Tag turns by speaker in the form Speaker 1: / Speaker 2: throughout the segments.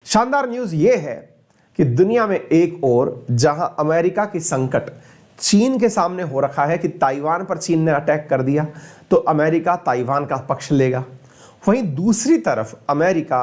Speaker 1: शानदार न्यूज ये है कि दुनिया में एक ओर जहां अमेरिका की संकट चीन के सामने हो रखा है कि ताइवान पर चीन ने अटैक कर दिया तो अमेरिका ताइवान का पक्ष लेगा, वहीं दूसरी तरफ अमेरिका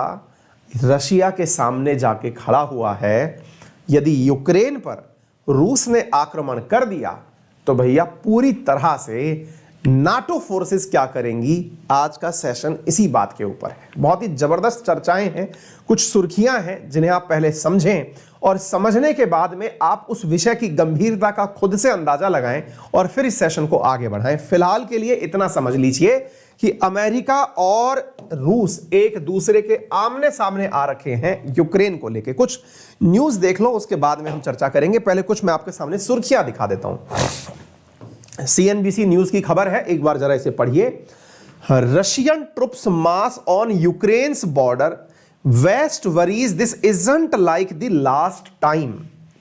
Speaker 1: रशिया के सामने जाके खड़ा हुआ है। यदि यूक्रेन पर रूस ने आक्रमण कर दिया तो भैया पूरी तरह से नाटो फोर्सेस क्या करेंगी, आज का सेशन इसी बात के ऊपर है। बहुत ही जबरदस्त चर्चाएं हैं, कुछ सुर्खियां हैं जिन्हें आप पहले समझें और समझने के बाद में आप उस विषय की गंभीरता का खुद से अंदाजा लगाएं और फिर इस सेशन को आगे बढ़ाएं। फिलहाल के लिए इतना समझ लीजिए कि अमेरिका और रूस एक दूसरे के आमने सामने आ रखे हैं यूक्रेन को लेकर। कुछ न्यूज देख लो, उसके बाद में हम चर्चा करेंगे। पहले कुछ मैं आपके सामने सुर्खियां दिखा देता हूं। सीएनबीसी न्यूज की खबर है, एक बार जरा इसे पढ़िए। Russian troops mass on Ukraine's border, west worries this isn't like the last time.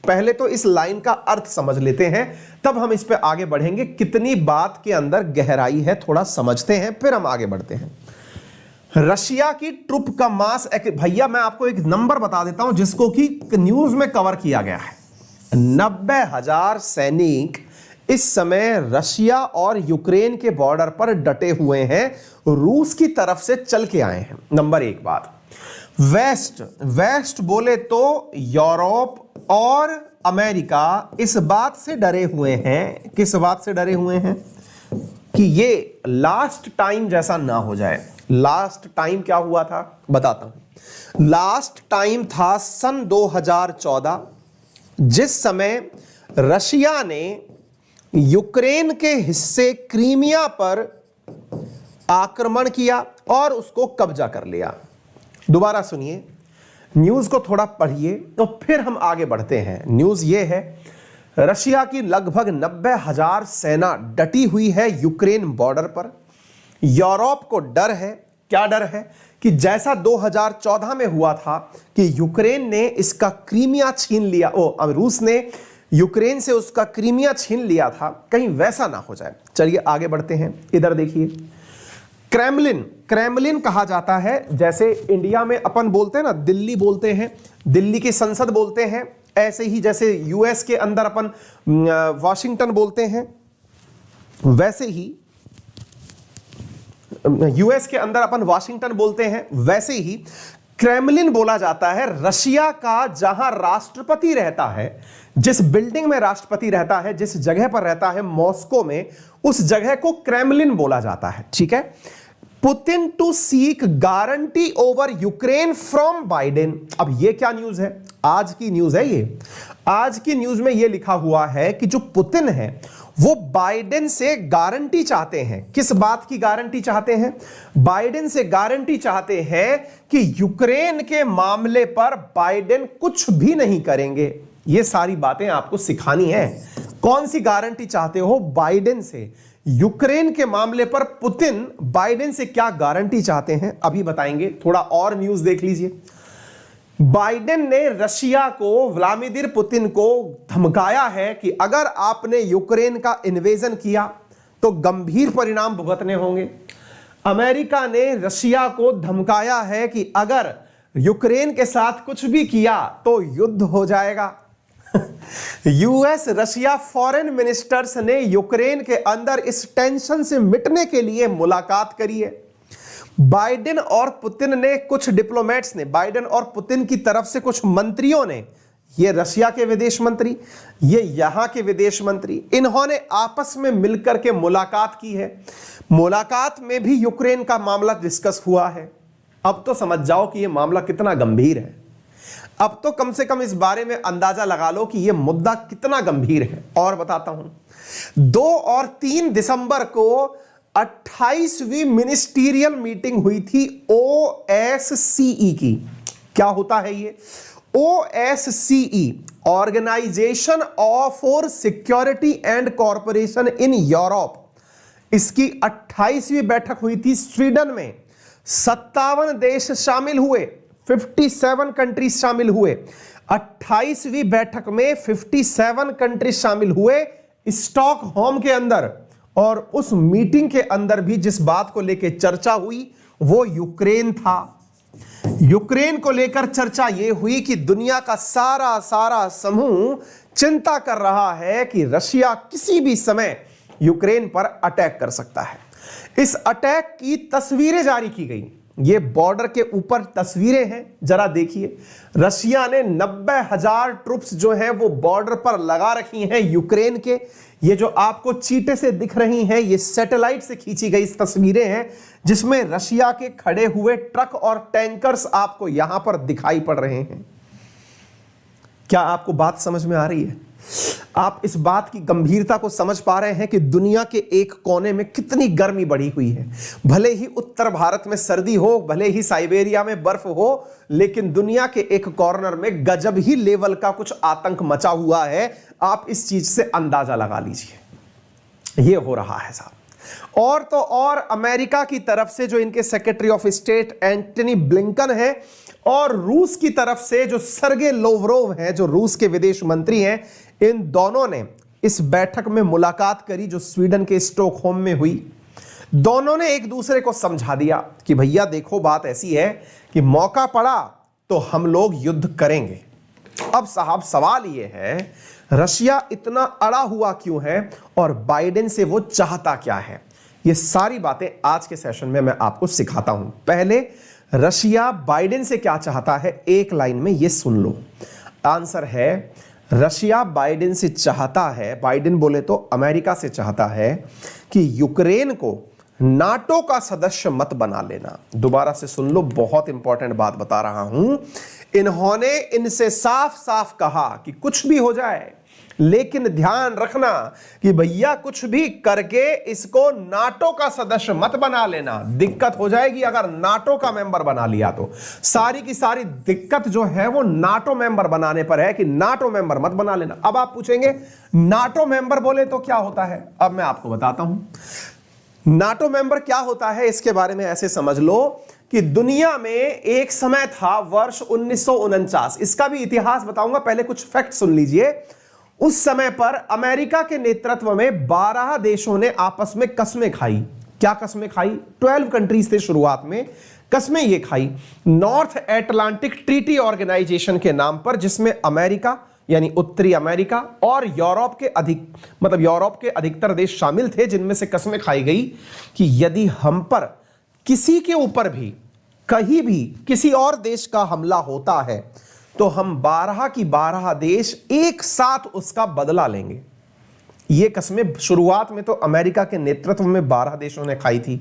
Speaker 1: पहले तो इस लाइन का अर्थ समझ लेते हैं, तब हम इस पे आगे बढ़ेंगे। कितनी बात के अंदर गहराई है थोड़ा समझते हैं, फिर हम आगे बढ़ते हैं। रशिया की ट्रुप का मास, भैया मैं आपको एक नंबर बता देता हूं जिसको कि न्यूज में कवर किया गया है। 90,000 सैनिक इस समय रशिया और यूक्रेन के बॉर्डर पर डटे हुए हैं, रूस की तरफ से चल के आए हैं। नंबर एक बात। वेस्ट बोले तो यूरोप और अमेरिका इस बात से डरे हुए हैं, किस बात से डरे हुए हैं कि ये लास्ट टाइम जैसा ना हो जाए। लास्ट टाइम क्या हुआ था बताता हूं। लास्ट टाइम था सन 2014, जिस समय रशिया ने यूक्रेन के हिस्से क्रीमिया पर आक्रमण किया और उसको कब्जा कर लिया। दोबारा सुनिए, न्यूज को थोड़ा पढ़िए तो फिर हम आगे बढ़ते हैं। न्यूज ये है, रशिया की लगभग 90,000 सेना डटी हुई है यूक्रेन बॉर्डर पर। यूरोप को डर है, क्या डर है कि जैसा 2014 में हुआ था कि यूक्रेन ने इसका क्रीमिया छीन लिया, रूस ने यूक्रेन से उसका क्रीमिया छीन लिया था, कहीं वैसा ना हो जाए। चलिए आगे बढ़ते हैं। इधर देखिए, क्रेमलिन कहा जाता है, जैसे इंडिया में अपन बोलते हैं ना दिल्ली बोलते हैं, दिल्ली की संसद बोलते हैं, ऐसे ही जैसे यूएस के अंदर अपन वॉशिंगटन बोलते हैं, वैसे ही यूएस के अंदर अपन वॉशिंगटन बोलते हैं, वैसे ही क्रेमलिन बोला जाता है रशिया का जहां राष्ट्रपति रहता है, जिस बिल्डिंग में राष्ट्रपति रहता है, जिस जगह पर रहता है मॉस्को में, उस जगह को क्रेमलिन बोला जाता है। ठीक है। Putin to seek guarantee over Ukraine from Biden. अब ये क्या न्यूज है, आज की न्यूज है ये। आज की न्यूज में ये लिखा हुआ है कि जो पुतिन है वो बाइडेन से गारंटी चाहते हैं। किस बात की गारंटी चाहते हैं? बाइडेन से गारंटी चाहते हैं कि यूक्रेन के मामले पर बाइडेन कुछ भी नहीं करेंगे। ये सारी बातें आपको सिखानी है। कौन सी गारंटी चाहते हो? बाइडेन से। यूक्रेन के मामले पर पुतिन बाइडेन से क्या गारंटी चाहते हैं अभी बताएंगे। थोड़ा और न्यूज देख लीजिए। बाइडेन ने रशिया को, व्लादिमीर पुतिन को धमकाया है कि अगर आपने यूक्रेन का इन्वेजन किया तो गंभीर परिणाम भुगतने होंगे। अमेरिका ने रशिया को धमकाया है कि अगर यूक्रेन के साथ कुछ भी किया तो युद्ध हो जाएगा। यूएस रशिया फॉरेन मिनिस्टर्स ने यूक्रेन के अंदर इस टेंशन से मिटने के लिए मुलाकात करी है। बाइडेन और पुतिन ने, कुछ डिप्लोमेट्स ने, बाइडेन और पुतिन की तरफ से कुछ मंत्रियों ने, ये रशिया के विदेश मंत्री, ये यहां के विदेश मंत्री, इन्होंने आपस में मिलकर के मुलाकात की है। मुलाकात में भी यूक्रेन का मामला डिस्कस हुआ है। अब तो समझ जाओ कि यह मामला कितना गंभीर है। अब तो कम से कम इस बारे में अंदाजा लगा लो कि यह मुद्दा कितना गंभीर है। और बताता हूं, 2 और 3 दिसंबर को 28वीं मिनिस्टीरियल मीटिंग हुई थी OSCE की। क्या होता है ये? OSCE, organisation for security and corporation in Europe. इसकी 28वीं बैठक हुई थी स्वीडन में। 57 देश शामिल हुए, 57 कंट्रीज शामिल हुए। 28वीं बैठक में 57 कंट्रीज शामिल हुए स्टॉकहोम के अंदर। और उस मीटिंग के अंदर भी जिस बात को लेकर चर्चा हुई वो यूक्रेन था। यूक्रेन को लेकर चर्चा यह हुई कि दुनिया का सारा समूह चिंता कर रहा है कि रशिया किसी भी समय यूक्रेन पर अटैक कर सकता है। इस अटैक की तस्वीरें जारी की गई। ये बॉर्डर के ऊपर तस्वीरें हैं, जरा देखिए। रशिया ने 90,000 ट्रुप्स जो हैं वो बॉर्डर पर लगा रखी हैं यूक्रेन के। ये जो आपको चीटे से दिख रही हैं, ये सैटेलाइट से खींची गई तस्वीरें हैं, जिसमें रशिया के खड़े हुए ट्रक और टैंकर्स आपको यहां पर दिखाई पड़ रहे हैं। क्या आपको बात समझ में आ रही है? आप इस बात की गंभीरता को समझ पा रहे हैं कि दुनिया के एक कोने में कितनी गर्मी बढ़ी हुई है। भले ही उत्तर भारत में सर्दी हो, भले ही साइबेरिया में बर्फ हो, लेकिन दुनिया के एक कॉर्नर में गजब ही लेवल का कुछ आतंक मचा हुआ है। आप इस चीज से अंदाजा लगा लीजिए, यह हो रहा है साहब। और तो और अमेरिका की तरफ से जो इनके secretary of state Antony Blinken है, और रूस की तरफ से जो सर्गे लोवरोव हैं, जो रूस के विदेश मंत्री हैं, इन दोनों ने इस बैठक में मुलाकात करी जो स्वीडन के स्टॉकहोम में हुई। दोनों ने एक दूसरे को समझा दिया कि भैया देखो, बात ऐसी है कि मौका पड़ा तो हम लोग युद्ध करेंगे। अब साहब सवाल यह है, रशिया इतना अड़ा हुआ क्यों है और बाइडेन से वो चाहता क्या है? ये सारी बातें आज के सेशन में मैं आपको सिखाता हूं। पहले रशिया बाइडेन से क्या चाहता है, एक लाइन में ये सुन लो। आंसर है, रशिया बाइडेन से चाहता है, बाइडेन बोले तो अमेरिका से चाहता है कि यूक्रेन को नाटो का सदस्य मत बना लेना। दोबारा से सुन लो, बहुत इंपॉर्टेंट बात बता रहा हूं। इन्होंने इनसे साफ साफ कहा कि कुछ भी हो जाए, लेकिन ध्यान रखना कि भैया कुछ भी करके इसको नाटो का सदस्य मत बना लेना। दिक्कत हो जाएगी अगर नाटो का मेंबर बना लिया तो। सारी की सारी दिक्कत जो है वो नाटो मेंबर बनाने पर है कि नाटो मेंबर मत बना लेना। अब आप पूछेंगे नाटो मेंबर बोले तो क्या होता है? अब मैं आपको बताता हूं नाटो मेंबर क्या होता है। इसके बारे में ऐसे समझ लो कि दुनिया में एक समय था, वर्ष 1949, इसका भी इतिहास बताऊंगा, पहले कुछ फैक्ट सुन लीजिए। उस समय पर अमेरिका के नेतृत्व में 12 देशों ने आपस में कस्में खाई। क्या कस्में खाई? 12 कंट्रीज थे शुरुआत में, कस्में ये खाई नॉर्थ एटलांटिक ट्रीटी ऑर्गेनाइजेशन के नाम पर, जिसमें अमेरिका यानी उत्तरी अमेरिका और यूरोप के अधिकतर देश शामिल थे, जिनमें से कस्में खाई गई कि यदि हम पर किसी के ऊपर भी कहीं भी किसी और देश का हमला होता है तो हम 12 की 12 देश एक साथ उसका बदला लेंगे। ये कस्में शुरुआत में तो अमेरिका के नेतृत्व में 12 देशों ने खाई थी।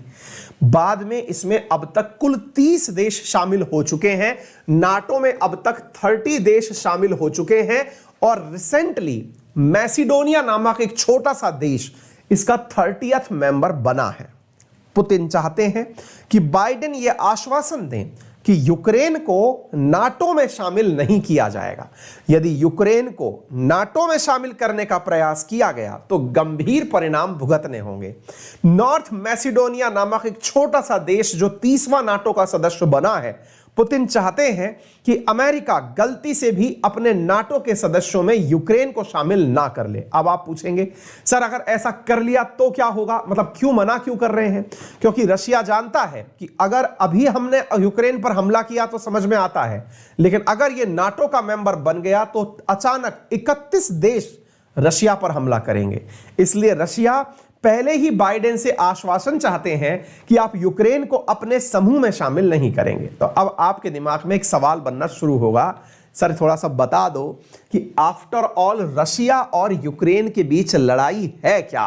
Speaker 1: बाद में इसमें अब तक कुल 30 देश शामिल हो चुके हैं। नाटो में अब तक 30 देश शामिल हो चुके हैं, और रिसेंटली मैसिडोनिया नामक एक छोटा सा देश इसका 30th मेंबर बना है। पुतिन चाहते हैं कि बाइडेन यह आश्वासन दें कि यूक्रेन को नाटो में शामिल नहीं किया जाएगा। यदि यूक्रेन को नाटो में शामिल करने का प्रयास किया गया तो गंभीर परिणाम भुगतने होंगे। नॉर्थ मैसिडोनिया नामक एक छोटा सा देश जो 30वां नाटो का सदस्य बना है, पुतिन चाहते हैं कि अमेरिका गलती से भी अपने नाटो के सदस्यों में यूक्रेन को शामिल ना कर ले। अब आप पूछेंगे सर अगर ऐसा कर लिया तो क्या होगा, मतलब क्यों मना क्यों कर रहे हैं? क्योंकि रशिया जानता है कि अगर अभी हमने यूक्रेन पर हमला किया तो समझ में आता है, लेकिन अगर यह नाटो का मेंबर बन गया तो अचानक 31 देश रशिया पर हमला करेंगे। इसलिए रशिया पहले ही बाइडेन से आश्वासन चाहते हैं कि आप यूक्रेन को अपने समूह में शामिल नहीं करेंगे। तो अब आपके दिमाग में एक सवाल बनना शुरू होगा, सर थोड़ा सा बता दो कि आफ्टर ऑल रशिया और यूक्रेन के बीच लड़ाई है क्या?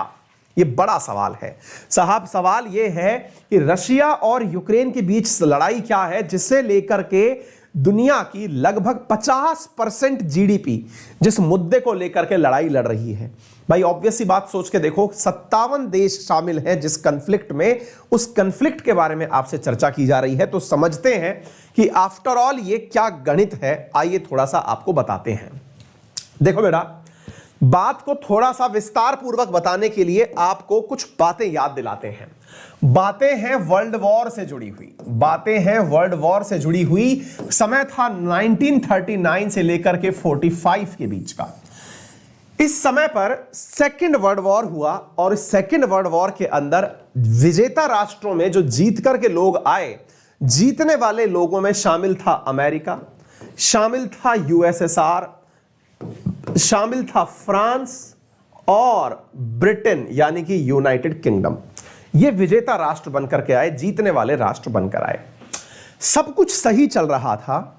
Speaker 1: ये बड़ा सवाल है साहब। सवाल ये है कि रशिया और यूक्रेन के बीच लड़ाई क्या है, जिसे लेकर के दुनिया की लगभग 50% जीडीपी जिस मुद्दे को लेकर के लड़ाई लड़ रही है। भाई ऑब्वियस सी बात सोच के देखो, 57 देश शामिल हैं जिस कन्फ्लिक्ट में, उस कन्फ्लिक्ट के बारे में आपसे चर्चा की जा रही है। तो समझते हैं कि आफ्टर ऑल ये क्या गणित है। आइए थोड़ा सा आपको बताते हैं। देखो बेटा, बात को थोड़ा सा विस्तार पूर्वक बताने के लिए आपको कुछ बातें याद दिलाते हैं। बातें हैं वर्ल्ड वॉर से जुड़ी हुई, बातें हैं वर्ल्ड वॉर से जुड़ी हुई। समय था 1939 से लेकर के 45 के बीच का। इस समय पर सेकेंड वर्ल्ड वॉर हुआ, और इस सेकेंड वर्ल्ड वॉर के अंदर विजेता राष्ट्रों में जो जीत करके लोग आए, जीतने वाले लोगों में शामिल था अमेरिका, शामिल था यूएसएसआर, शामिल था फ्रांस और ब्रिटेन यानी कि यूनाइटेड किंगडम। ये विजेता राष्ट्र बनकर के आए, जीतने वाले राष्ट्र बनकर आए। सब कुछ सही चल रहा था।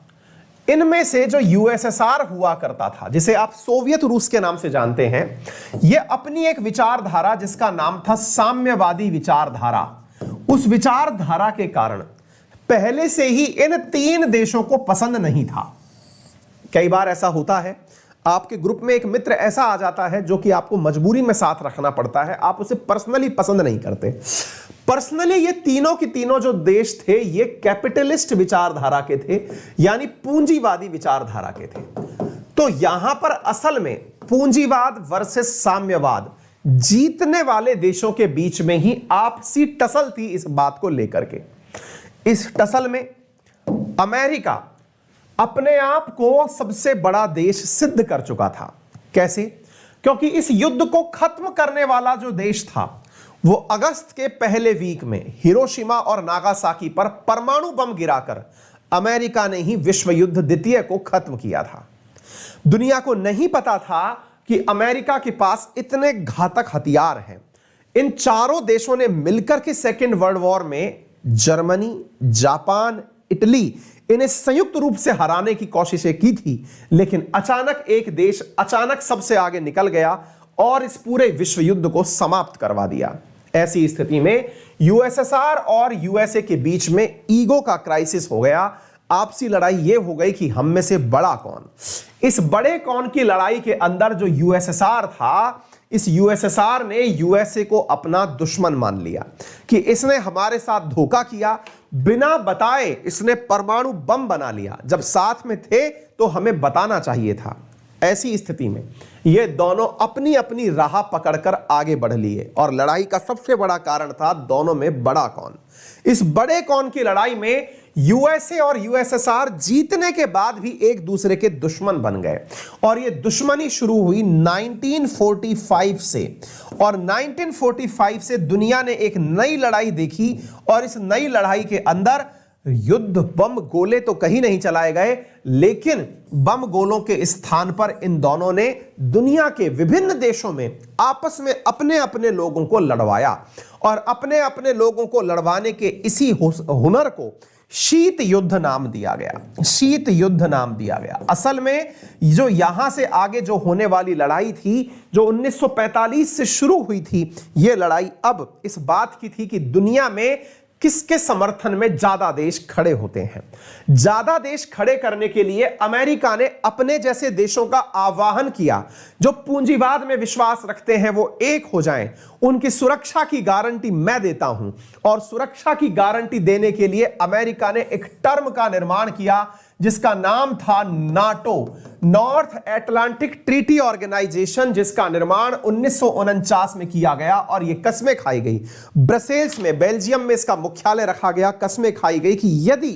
Speaker 1: इनमें से जो यूएसएसआर हुआ करता था, जिसे आप सोवियत रूस के नाम से जानते हैं, यह अपनी एक विचारधारा जिसका नाम था साम्यवादी विचारधारा, उस विचारधारा के कारण पहले से ही इन 3 देशों को पसंद नहीं था। कई बार ऐसा होता है, आपके ग्रुप में एक मित्र ऐसा आ जाता है जो कि आपको मजबूरी में साथ रखना पड़ता है, आप उसे पर्सनली पसंद नहीं करते। पर्सनली ये तीनों की तीनों जो देश थे, ये कैपिटलिस्ट विचारधारा के थे, यानी पूंजीवादी विचारधारा के थे। तो यहां पर असल में पूंजीवाद वर्सेस साम्यवाद, जीतने वाले देशों के बीच में ही आपसी टसल थी इस बात को लेकर के। इस टसल में अमेरिका अपने आप को सबसे बड़ा देश सिद्ध कर चुका था। कैसे? क्योंकि इस युद्ध को खत्म करने वाला जो देश था, वो अगस्त के पहले वीक में हिरोशिमा और नागासाकी पर परमाणु बम गिराकर अमेरिका ने ही विश्व युद्ध द्वितीय को खत्म किया था। दुनिया को नहीं पता था कि अमेरिका के पास इतने घातक हथियार हैं। इन चारों देशों ने मिलकर के सेकेंड वर्ल्ड वॉर में जर्मनी, जापान, इटली, इन्हें संयुक्त रूप से हराने की कोशिशें की थी, लेकिन अचानक एक देश अचानक सबसे आगे निकल गया और इस पूरे विश्व युद्ध को समाप्त करवा दिया। ऐसी स्थिति में यूएसएसआर और यूएसए के बीच में ईगो का क्राइसिस हो गया। आपसी लड़ाई यह हो गई कि हम में से बड़ा कौन। इस बड़े कौन की लड़ाई के अंदर जो यूएसएसआर था, इस यूएसएसआर ने यूएसए को अपना दुश्मन मान लिया कि इसने हमारे साथ धोखा किया, बिना बताए इसने परमाणु बम बना लिया। जब साथ में थे तो हमें बताना चाहिए था। ऐसी स्थिति में ये दोनों अपनी अपनी राह पकड़कर आगे बढ़ लिए और लड़ाई का सबसे बड़ा कारण था दोनों में बड़ा कौन। इस बड़े कौन की लड़ाई में यूएसए और यूएसएसआर जीतने के बाद भी एक दूसरे के दुश्मन बन गए और ये दुश्मनी शुरू हुई 1945 से। और 1945 से दुनिया ने एक नई लड़ाई देखी और इस नई लड़ाई के अंदर युद्ध बम गोले तो कहीं नहीं चलाए गए, लेकिन बम गोलों के स्थान पर इन दोनों ने दुनिया के विभिन्न देशों में आपस में अपने अपने लोगों को लड़वाया और अपने अपने लोगों को लड़वाने के इसी हुनर को शीत युद्ध नाम दिया गया। शीत युद्ध नाम दिया गया। असल में जो यहां से आगे जो होने वाली लड़ाई थी, जो 1945 से शुरू हुई थी, यह लड़ाई अब इस बात की थी कि दुनिया में किसके समर्थन में ज्यादा देश खड़े होते हैं। ज्यादा देश खड़े करने के लिए अमेरिका ने अपने जैसे देशों का आह्वान किया जो पूंजीवाद में विश्वास रखते हैं, वो एक हो जाएं। उनकी सुरक्षा की गारंटी मैं देता हूं और सुरक्षा की गारंटी देने के लिए अमेरिका ने एक टर्म का निर्माण किया जिसका नाम था NATO, North Atlantic Treaty Organisation, जिसका निर्माण 1949 में किया गया और यह कस्में खाई गई। ब्रसेल्स में, बेल्जियम में इसका मुख्यालय रखा गया। कस्में खाई गई कि यदि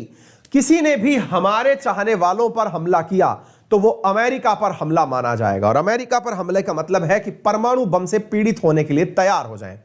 Speaker 1: किसी ने भी हमारे चाहने वालों पर हमला किया तो वो अमेरिका पर हमला माना जाएगा। और अमेरिका पर हमले का मतलब है कि परमाणु बम से पीड़ित होने के लिए तैयार हो जाएं।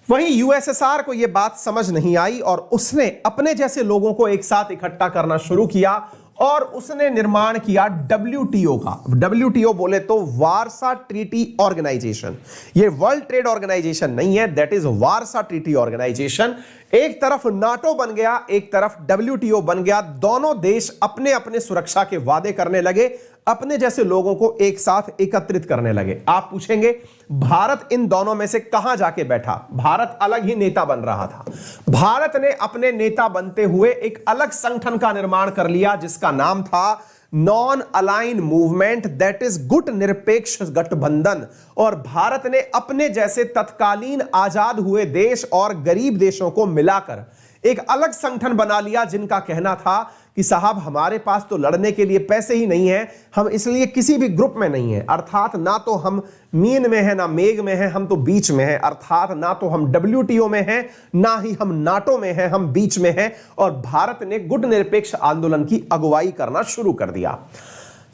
Speaker 1: वहीं यूएसएसआर को यह बात समझ नहीं आई और उसने अपने जैसे लोगों को एक साथ इकट्ठा करना शुरू किया और उसने निर्माण किया डब्ल्यूटीओ का। डब्ल्यूटीओ बोले तो वारसा ट्रीटी ऑर्गेनाइजेशन। ये वर्ल्ड ट्रेड ऑर्गेनाइजेशन नहीं है, that is Warsaw Treaty Organisation. एक तरफ नाटो बन गया, एक तरफ डब्ल्यूटीओ बन गया। दोनों देश अपने अपने सुरक्षा के वादे करने लगे, अपने जैसे लोगों को एक साथ एकत्रित करने लगे। आप पूछेंगे भारत इन दोनों में से कहां जाके बैठा? भारत अलग ही नेता बन रहा था। भारत ने अपने नेता बनते हुए एक अलग संगठन का निर्माण कर लिया जिसका नाम था non align movement, that is गुट निरपेक्ष गठबंधन। और भारत ने अपने जैसे तत्कालीन आजाद हुए देश और गरीब देशों को मिलाकर एक अलग संगठन बना लिया जिनका कहना था कि साहब हमारे पास तो लड़ने के लिए पैसे ही नहीं है, हम इसलिए किसी भी ग्रुप में नहीं है। अर्थात ना तो हम मीन में है ना मेघ में है, हम तो बीच में है। अर्थात ना तो हम डब्ल्यूटीओ में है ना ही हम नाटो में है, हम बीच में है। और भारत ने गुट निरपेक्ष आंदोलन की अगुवाई करना शुरू कर दिया।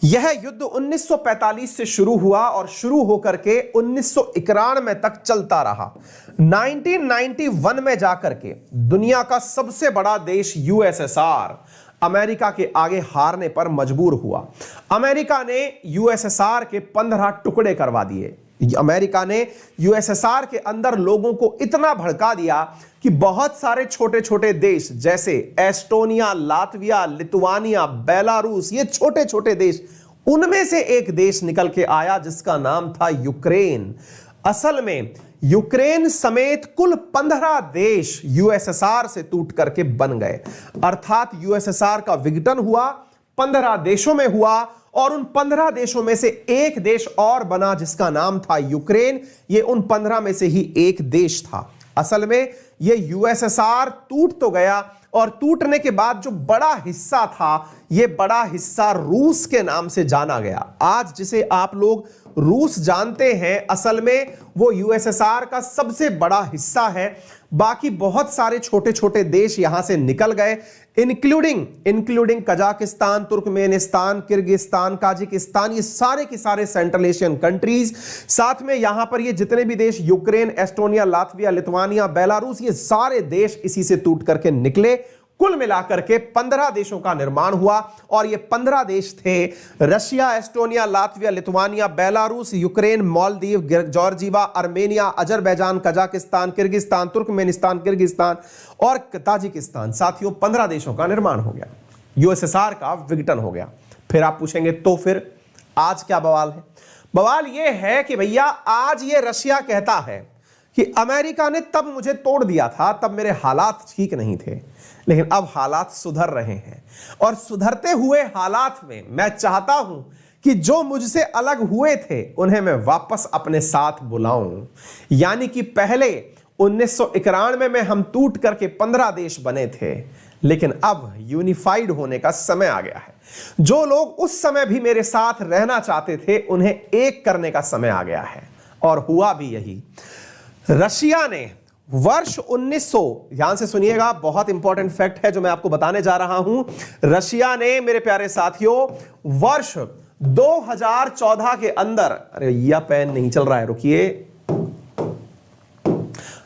Speaker 1: यह युद्ध 1945 से शुरू हुआ और शुरू होकर के 1991 तक चलता रहा। 1991 में जाकर के दुनिया का सबसे बड़ा देश यूएसएसआर अमेरिका के आगे हारने पर मजबूर हुआ। अमेरिका ने यूएसएसआर के 15 टुकड़े करवा दिए। अमेरिका ने यूएसएसआर के अंदर लोगों को इतना भड़का दिया कि बहुत सारे छोटे छोटे देश जैसे एस्टोनिया, लातविया, लिथुआनिया, बेलारूस, ये छोटे छोटे देश, उनमें से एक देश निकल के आया जिसका नाम था यूक्रेन। असल में यूक्रेन समेत कुल 15 देश यूएसएसआर से टूट करके बन गए, अर्थात यूएसएसआर का विघटन हुआ, 15 देशों में हुआ और उन 15 देशों में से एक देश और बना जिसका नाम था यूक्रेन। ये उन 15 में से ही एक देश था। असल में ये यूएसएसआर टूट तो गया और टूटने के बाद जो बड़ा हिस्सा था, ये बड़ा हिस्सा रूस के नाम से जाना गया। आज जिसे आप लोग रूस जानते हैं, असल में वो यूएसएसआर का सबसे बड़ा हिस्सा है। बाकी बहुत सारे छोटे छोटे देश यहां से निकल गए, including Kazakhstan, Turkmenistan, Kyrgyzstan, Kazakhstan, ये सारे के सारे सेंट्रल एशियन कंट्रीज। साथ में यहां पर ये जितने भी देश Ukraine, Estonia, Latvia, Lithuania, Belarus, ये सारे देश इसी से टूट करके निकले। कुल मिलाकर के 15 देशों का निर्माण हुआ और ये 15 देश थे Russia, Estonia, Latvia, Lithuania, Belarus, Ukraine, Maldives, Georgia, Armenia, Azerbaijan, Kazakhstan, Kyrgyzstan, Turkmenistan, Kyrgyzstan और ताजिकिस्तान। साथियों, 15 देशों का निर्माण हो गया, यूएसएसआर का विघटन हो गया। फिर आप पूछेंगे तो फिर आज क्या बवाल है? बवाल यह है कि भैया आज ये रशिया कहता है कि अमेरिका ने तब मुझे तोड़ दिया था, तब मेरे हालात ठीक नहीं थे, लेकिन अब हालात सुधर रहे हैं और सुधरते हुए हालात में मैं चाहता हूं कि जो मुझसे अलग हुए थे उन्हें मैं वापस अपने साथ बुलाऊं। यानी कि पहले 1991 में हम टूट करके 15 देश बने थे, लेकिन अब यूनिफाइड होने का समय आ गया है। जो लोग उस समय भी मेरे साथ रहना चाहते थे उन्हें एक करने का समय आ गया है और हुआ भी यही। रशिया ने वर्ष 1900, ध्यान से सुनिएगा, बहुत इंपॉर्टेंट फैक्ट है जो मैं आपको बताने जा रहा हूं। रशिया ने, मेरे प्यारे साथियों, वर्ष 2014 के अंदर, अरे यह पेन नहीं चल रहा है, रुकिए।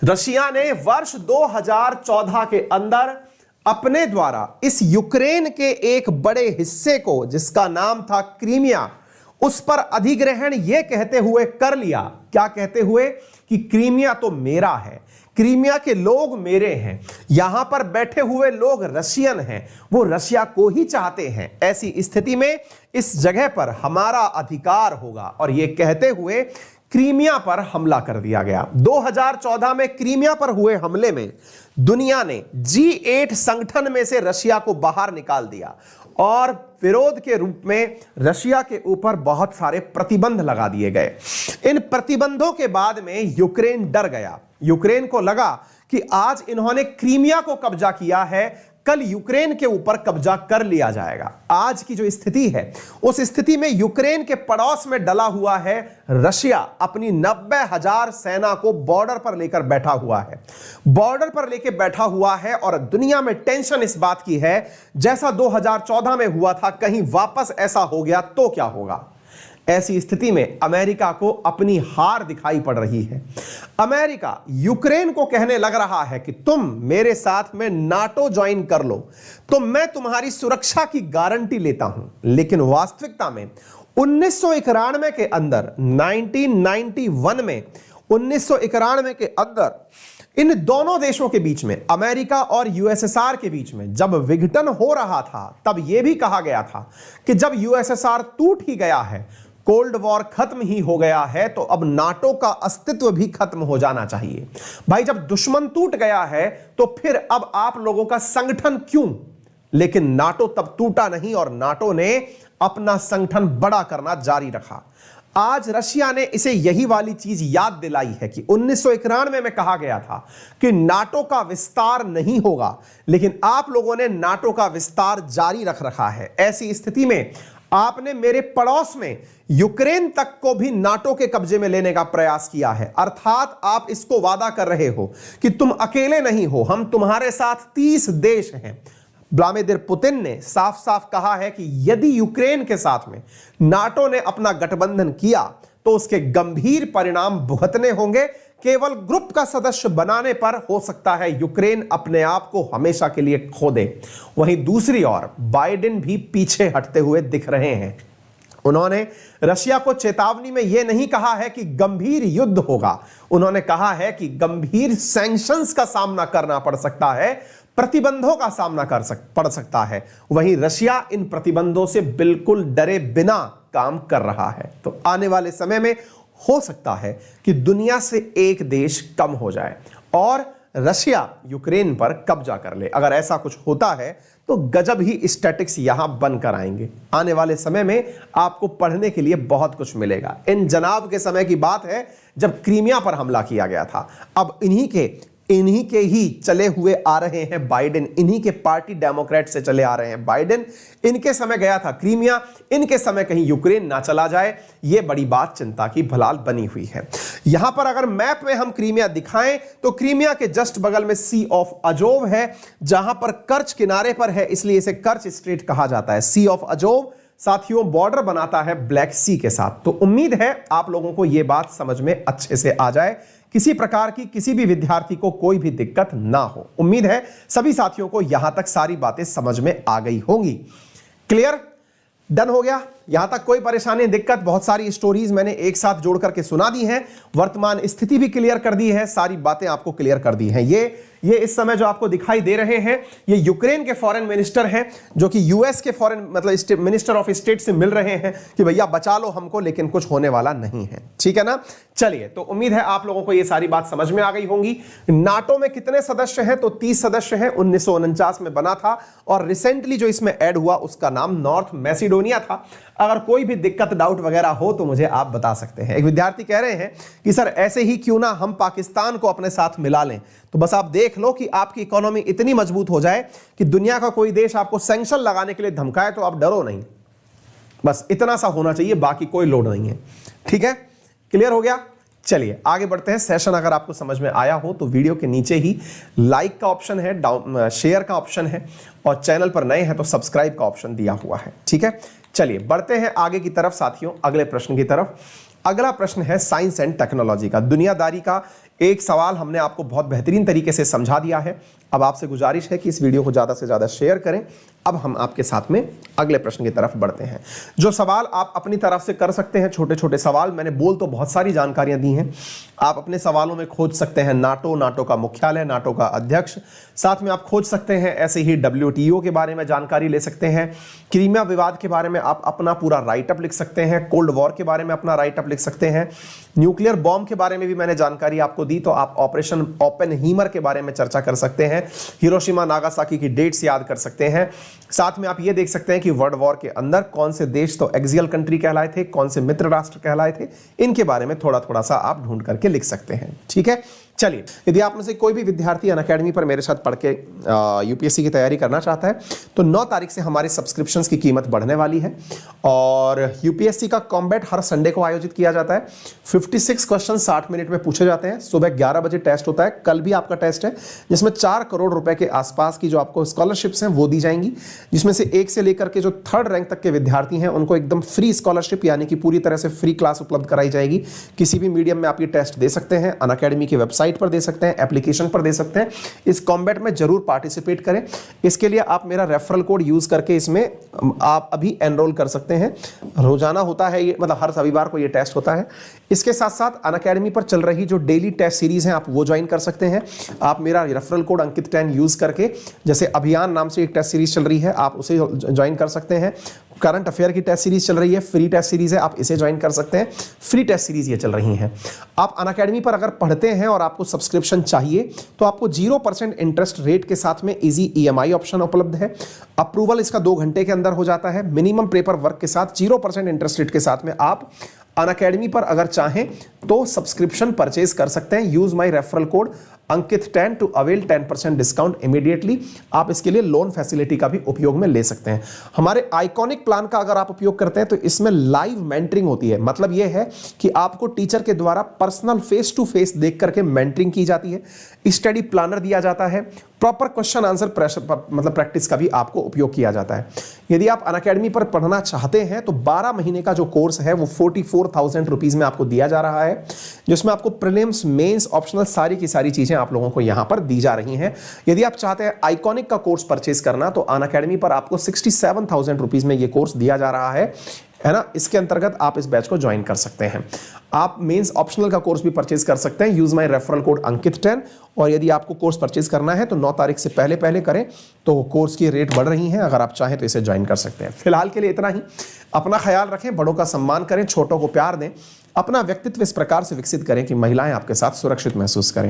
Speaker 1: रशिया ने वर्ष 2014 के अंदर अपने द्वारा इस यूक्रेन के एक बड़े हिस्से को, जिसका नाम था क्रीमिया, उस पर अधिग्रहण यह कहते हुए कर लिया। क्या कहते हुए? कि क्रीमिया तो मेरा है, क्रीमिया के लोग मेरे हैं, यहां पर बैठे हुए लोग रशियन हैं, वो रशिया को ही चाहते हैं, ऐसी स्थिति में इस जगह पर हमारा अधिकार होगा। और यह कहते हुए क्रीमिया पर हमला कर दिया गया। 2014 में क्रीमिया पर हुए हमले में दुनिया ने G8 संगठन में से रशिया को बाहर निकाल दिया और विरोध के रूप में रशिया के ऊपर बहुत सारे प्रतिबंध लगा दिए गए। इन प्रतिबंधों के बाद में यूक्रेन डर गया। यूक्रेन को लगा कि आज इन्होंने क्रीमिया को कब्जा किया है, कल यूक्रेन के ऊपर कब्जा कर लिया जाएगा। आज की जो स्थिति है, उस स्थिति में यूक्रेन के पड़ोस में डला हुआ है रशिया, अपनी 90,000 सेना को बॉर्डर पर लेकर बैठा हुआ है, बॉर्डर पर लेकर बैठा हुआ है। और दुनिया में टेंशन इस बात की है, जैसा 2014 में हुआ था, कहीं वापस ऐसा हो गया तो क्या होगा। ऐसी स्थिति में अमेरिका को अपनी हार दिखाई पड़ रही है। अमेरिका यूक्रेन को कहने लग रहा है कि तुम मेरे साथ में नाटो ज्वाइन कर लो तो मैं तुम्हारी सुरक्षा की गारंटी लेता हूं। लेकिन वास्तविकता में 1991 के अंदर, 1991 में, 1991 के अंदर इन दोनों देशों के बीच में, अमेरिका और यूएसएसआर के बीच में जब विघटन हो रहा था, तब यह भी कहा गया था कि जब यूएसएसआर टूट ही गया है, कोल्ड वॉर खत्म ही हो गया है, तो अब नाटो का अस्तित्व भी खत्म हो जाना चाहिए। भाई जब दुश्मन टूट गया है तो फिर अब आप लोगों का संगठन क्यों? लेकिन नाटो तब टूटा नहीं और नाटो ने अपना संगठन बड़ा करना जारी रखा। आज रशिया ने इसे यही वाली चीज याद दिलाई है कि 1991 में कहा गया था कि नाटो का विस्तार नहीं होगा, लेकिन आप लोगों ने नाटो का विस्तार जारी रख रखा है। ऐसी स्थिति में आपने मेरे पड़ोस में यूक्रेन तक को भी नाटो के कब्जे में लेने का प्रयास किया है। अर्थात आप इसको वादा कर रहे हो कि तुम अकेले नहीं हो, हम तुम्हारे साथ 30 देश हैं, व्लादिमीर पुतिन ने साफ साफ कहा है कि यदि यूक्रेन के साथ में नाटो ने अपना गठबंधन किया तो उसके गंभीर परिणाम भुगतने होंगे। केवल ग्रुप का सदस्य बनाने पर हो सकता है यूक्रेन अपने आप को हमेशा के लिए खो दे। वहीं दूसरी ओर बाइडेन भी पीछे हटते हुए दिख रहे हैं। उन्होंने रशिया को चेतावनी में यह नहीं कहा है कि गंभीर युद्ध होगा, उन्होंने कहा है कि गंभीर सैंक्शंस का सामना करना पड़ सकता है, प्रतिबंधों का सामना पड़ सकता है। वहीं रशिया इन प्रतिबंधों से बिल्कुल डरे बिना काम कर रहा है। तो आने वाले समय में हो सकता है कि दुनिया से एक देश कम हो जाए और रशिया यूक्रेन पर कब्जा कर ले। अगर ऐसा कुछ होता है तो गजब ही स्टैटिक्स यहां बनकर आएंगे। आने वाले समय में आपको पढ़ने के लिए बहुत कुछ मिलेगा। इन जनाब के समय की बात है जब क्रीमिया पर हमला किया गया था। अब इन्हीं के ही चले हुए आ रहे हैं बाइडेन, इन्हीं के पार्टी डेमोक्रेट से चले आ रहे हैं बाइडेन। इनके समय गया था क्रीमिया, इनके समय कहीं यूक्रेन ना चला जाए, यह बड़ी बात चिंता की भलाल बनी हुई है। यहां पर अगर मैप में हम क्रीमिया दिखाएं तो क्रीमिया के जस्ट बगल में सी ऑफ अजोव है, जहां पर कर्च किनारे पर है, इसलिए इसे कर्च स्ट्रेट कहा जाता है। सी ऑफ अजोव साथियों बॉर्डर बनाता है ब्लैक सी के साथ। तो उम्मीद है आप लोगों को यह बात समझ में अच्छे से आ जाए, किसी प्रकार की किसी भी विद्यार्थी को कोई भी दिक्कत ना हो। उम्मीद है सभी साथियों को यहां तक सारी बातें समझ में आ गई होंगी। क्लियर? डन हो गया? यहां तक कोई परेशानी दिक्कत? बहुत सारी स्टोरीज मैंने एक साथ जोड़ करके सुना दी हैं, वर्तमान स्थिति भी क्लियर कर दी है, सारी बातें आपको क्लियर कर दी हैं। ये इस समय जो आपको दिखाई दे रहे हैं ये यूक्रेन के फॉरेन मिनिस्टर हैं, जो कि यूएस के फॉरेन मतलब मिनिस्टर ऑफ स्टेट से मिल रहे हैं कि भैया बचा लो हमको, लेकिन कुछ होने वाला नहीं है। ठीक है ना? चलिए, तो उम्मीद है आप लोगों को ये सारी बात समझ में आ गई होंगी। नाटो में कितने सदस्य हैं? तो 30 सदस्य हैं। 1949 में बना था और रिसेंटली जो इसमें ऐड हुआ उसका नाम नॉर्थ मैसिडोनिया था। अगर कोई भी दिक्कत डाउट वगैरह हो तो मुझे आप बता सकते हैं। एक विद्यार्थी कह रहे हैं कि सर ऐसे ही क्यों ना हम पाकिस्तान को अपने साथ मिला लें। तो बस आप देख लो कि आपकी इकोनॉमी इतनी मजबूत हो जाए कि दुनिया का कोई देश आपको सैंक्शन लगाने के लिए धमकाए तो आप डरो नहीं। बस इतना सा होना चाहिए, बाकी कोई लोड नहीं है। ठीक है? क्लियर हो गया? चलिए आगे बढ़ते हैं। सेशन अगर आपको समझ में आया हो तो वीडियो के नीचे ही लाइक का ऑप्शन है, शेयर का ऑप्शन है, और चैनल पर नए हैं तो सब्सक्राइब का ऑप्शन दिया हुआ है। ठीक है? चलिए बढ़ते हैं आगे की तरफ साथियों, अगले प्रश्न की तरफ। अगला प्रश्न है साइंस एंड टेक्नोलॉजी का। दुनियादारी का एक सवाल हमने आपको बहुत बेहतरीन तरीके से समझा दिया है। अब आपसे गुजारिश है कि इस वीडियो को ज़्यादा से ज़्यादा शेयर करें। अब हम आपके साथ में अगले प्रश्न की तरफ बढ़ते हैं। जो सवाल आप अपनी तरफ से कर सकते हैं, छोटे छोटे सवाल, मैंने बोल तो बहुत सारी जानकारियां दी हैं। आप अपने सवालों में खोज सकते हैं नाटो का मुख्यालय, नाटो का अध्यक्ष, साथ में आप खोज सकते हैं ऐसे ही WTO के बारे में जानकारी ले सकते हैं, क्रीमिया विवाद के बारे में आप अपना पूरा राइटअप लिख सकते हैं, कोल्ड वॉर के बारे में अपना राइटअप लिख सकते हैं, न्यूक्लियर बॉम्ब के बारे में भी मैंने जानकारी आपको दी, तो आप ऑपरेशन ओपेनहीमर के बारे में चर्चा कर सकते हैं, हिरोशिमा नागासाकी की डेट्स याद कर सकते हैं। साथ में आप ये देख सकते हैं कि वर्ल्ड वॉर के अंदर कौन से देश तो एक्सियल कंट्री कहलाए थे, कौन से मित्र राष्ट्र कहलाए थे, इनके बारे में थोड़ा थोड़ा सा आप ढूंढ करके लिख सकते हैं। ठीक है? चलिए, यदि आप में से कोई भी विद्यार्थी अनअकैडमी पर मेरे साथ पढ़ के यूपीएससी की तैयारी करना चाहता है तो 9 तारीख से हमारे सब्सक्रिप्शंस की कीमत बढ़ने वाली है। और यूपीएससी का कॉम्बैट हर संडे को आयोजित किया जाता है। 56 क्वेश्चन 60 मिनट में पूछे जाते हैं। सुबह 11 बजे टेस्ट होता है। कल भी आपका टेस्ट है, जिसमें 4 करोड़ रुपए के आसपास की जो आपको स्कॉलरशिप्स हैं वो दी जाएंगी, जिसमें से 1 से लेकर के जो 3rd रैंक तक के विद्यार्थी हैं उनको एकदम फ्री स्कॉलरशिप यानी कि पूरी तरह से फ्री क्लास उपलब्ध कराई जाएगी। किसी भी मीडियम में आप ये टेस्ट दे सकते हैं, अनअकैडमी की वेबसाइट पर दे सकते हैं, एप्लीकेशन पर दे सकते हैं। इस कॉम्बैट में जरूर पार्टिसिपेट करें। इसके लिए आप मेरा रेफरल कोड यूज करके इसमें आप अभी एनरोल कर सकते हैं। रोजाना होता है ये, मतलब हर रविवार को ये टेस्ट होता है। इसके साथ साथ अनअकैडमी पर चल रही जो डेली टेस्ट सीरीज है आप वो ज्वाइन कर सकते हैं। आप मेरा रेफरल कोड अंकित 10 यूज करके, जैसे अभियान नाम से एक टेस्ट सीरीज चल रही है, आप उसे ज्वाइन कर सकते हैं। करंट अफेयर की टेस्ट सीरीज चल रही है, फ्री टेस्ट सीरीज है, आप इसे ज्वाइन कर सकते हैं। फ्री टेस्ट सीरीज ये चल रही हैं। आप अनअकैडमी पर अगर पढ़ते हैं और आपको सब्सक्रिप्शन चाहिए तो आपको 0% इंटरेस्ट रेट के साथ में इजी EMI ऑप्शन उपलब्ध है। अप्रूवल इसका 2 घंटे के अंदर हो जाता है। मिनिमम पेपर वर्क के साथ 0% इंटरेस्ट रेट के साथ में आप अनअकैडमी पर अगर चाहें तो सब्सक्रिप्शन परचेज कर सकते हैं। Use my referral code Ankit 10 to avail 10% discount immediately. आप इसके लिए लोन फैसिलिटी का भी उपयोग में ले सकते हैं। हमारे आइकॉनिक प्लान का अगर आप उपयोग करते हैं तो इसमें लाइव मेंटरिंग होती है। मतलब यह है कि आपको टीचर के द्वारा पर्सनल फेस टू फेस देख करके मेंटरिंग की जाती है, स्टडी प्लानर दिया जाता है, प्रॉपर क्वेश्चन आंसर मतलब प्रैक्टिस का भी आपको उपयोग किया जाता है। यदि आप अनअकैडमी पर पढ़ना चाहते हैं तो 12 महीने का जो कोर्स है वो 44,000 रुपीज में आपको दिया जा रहा है, जिसमें आपको प्रीलिम्स, मेंस, ऑप्शनल सारी की सारी चीजें आप लोगों को यहां पर दी जा रही हैं। यदि आप चाहते हैं आइकॉनिक का कोर्स परचेज करना तो अनअकैडमी पर आपको 67,000 रुपीज में ये कोर्स दिया जा रहा है ना। इसके अंतर्गत आप इस बैच को ज्वाइन कर सकते हैं। आप मेंस ऑप्शनल का कोर्स भी परचेज कर सकते हैं। Use my referral code Ankit 10। और यदि आपको कोर्स परचेज करना है तो 9 तारीख से पहले पहले करें, तो कोर्स की रेट बढ़ रही हैं। अगर आप चाहें तो इसे ज्वाइन कर सकते हैं। फिलहाल के लिए इतना ही। अपना ख्याल रखें, बड़ों का सम्मान करें, छोटों को प्यार दें, अपना व्यक्तित्व इस प्रकार से विकसित करें कि महिलाएं आपके साथ सुरक्षित महसूस करें।